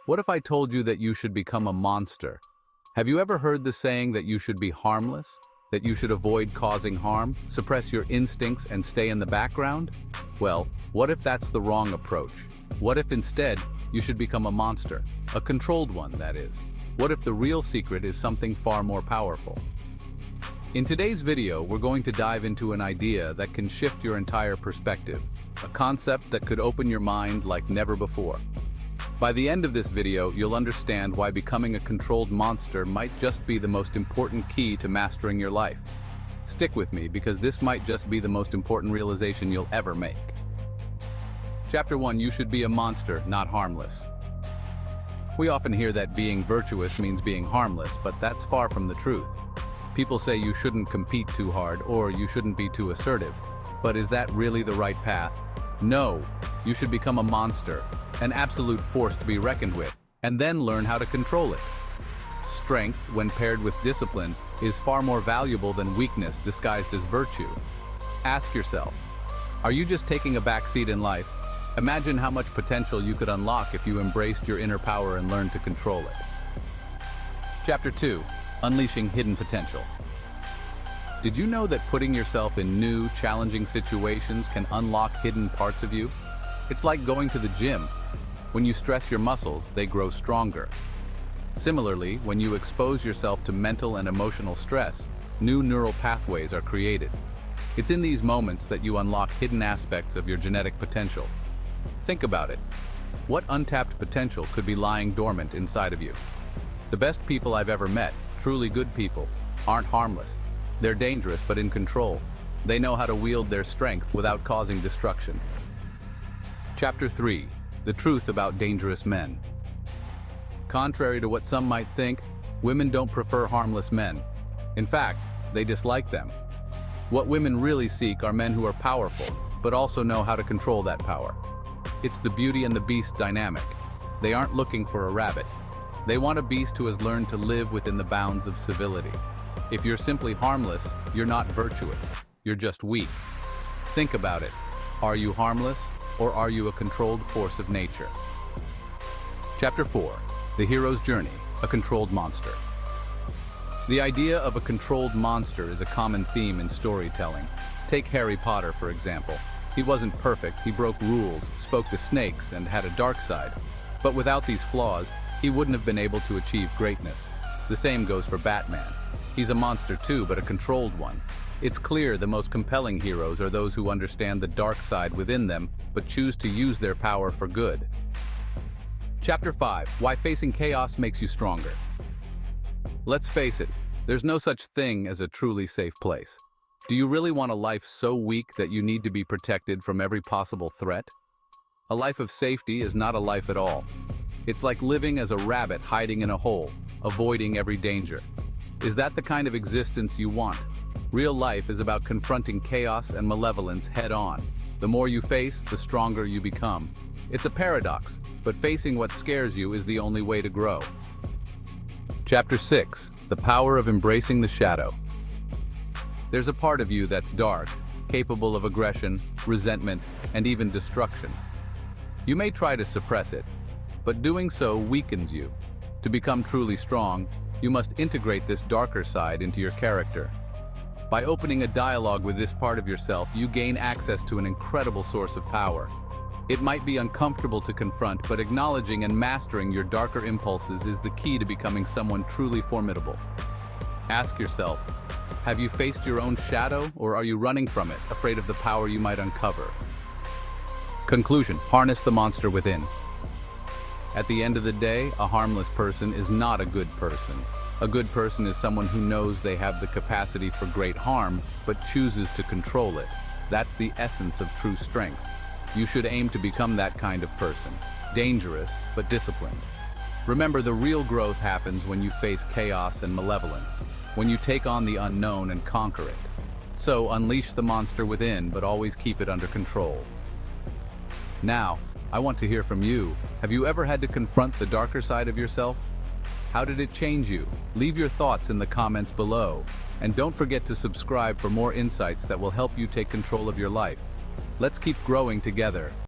What if I told you that you should become a monster? Have you ever heard the saying that you should be harmless? That you should avoid causing harm, suppress your instincts, and stay in the background? Well, what if that's the wrong approach? What if instead you should become a monster? A controlled one, that is. What if the real secret is something far more powerful? In today's video, we're going to dive into an idea that can shift your entire perspective, a concept that could open your mind like never before. By the end of this video, you'll understand why becoming a controlled monster might just be the most important key to mastering your life. Stick with me, because this might just be the most important realization you'll ever make. Chapter 1: You should be a monster, not harmless. We often hear that being virtuous means being harmless, but that's far from the truth. People say you shouldn't compete too hard, or you shouldn't be too assertive. But is that really the right path? No, you should become a monster, an absolute force to be reckoned with, and then learn how to control it. Strength, when paired with discipline, is far more valuable than weakness disguised as virtue. Ask yourself, are you just taking a backseat in life? Imagine how much potential you could unlock if you embraced your inner power and learned to control it. Chapter 2: Unleashing Hidden Potential. Did you know that putting yourself in new, challenging situations can unlock hidden parts of you? It's like going to the gym. When you stress your muscles, they grow stronger. Similarly, when you expose yourself to mental and emotional stress, new neural pathways are created. It's in these moments that you unlock hidden aspects of your genetic potential. Think about it. What untapped potential could be lying dormant inside of you? The best people I've ever met, truly good people, aren't harmless. They're dangerous but in control. They know how to wield their strength without causing destruction. Chapter 3: The Truth About Dangerous Men. Contrary to what some might think, women don't prefer harmless men. In fact, they dislike them. What women really seek are men who are powerful, but also know how to control that power. It's the Beauty and the Beast dynamic. They aren't looking for a rabbit. They want a beast who has learned to live within the bounds of civility. If you're simply harmless, you're not virtuous. You're just weak. Think about it. Are you harmless, or are you a controlled force of nature? Chapter 4: The Hero's Journey, a Controlled Monster. The idea of a controlled monster is a common theme in storytelling. Take Harry Potter, for example. He wasn't perfect, he broke rules, spoke to snakes, and had a dark side. But without these flaws, he wouldn't have been able to achieve greatness. The same goes for Batman. He's a monster too, but a controlled one. It's clear the most compelling heroes are those who understand the dark side within them, but choose to use their power for good. Chapter 5: Why Facing Chaos Makes You Stronger. Let's face it, there's no such thing as a truly safe place. Do you really want a life so weak that you need to be protected from every possible threat? A life of safety is not a life at all. It's like living as a rabbit hiding in a hole, avoiding every danger. Is that the kind of existence you want? Real life is about confronting chaos and malevolence head-on. The more you face, the stronger you become. It's a paradox, but facing what scares you is the only way to grow. Chapter 6: The Power of Embracing the Shadow. There's a part of you that's dark, capable of aggression, resentment, and even destruction. You may try to suppress it, but doing so weakens you. To become truly strong, you must integrate this darker side into your character. By opening a dialogue with this part of yourself, you gain access to an incredible source of power. It might be uncomfortable to confront, but acknowledging and mastering your darker impulses is the key to becoming someone truly formidable. Ask yourself, have you faced your own shadow, or are you running from it, afraid of the power you might uncover? Conclusion: harness the monster within. At the end of the day, a harmless person is not a good person. A good person is someone who knows they have the capacity for great harm, but chooses to control it. That's the essence of true strength. You should aim to become that kind of person. Dangerous, but disciplined. Remember, the real growth happens when you face chaos and malevolence, when you take on the unknown and conquer it. So, unleash the monster within, but always keep it under control. Now, I want to hear from you. Have you ever had to confront the darker side of yourself? How did it change you? Leave your thoughts in the comments below. And don't forget to subscribe for more insights that will help you take control of your life. Let's keep growing together.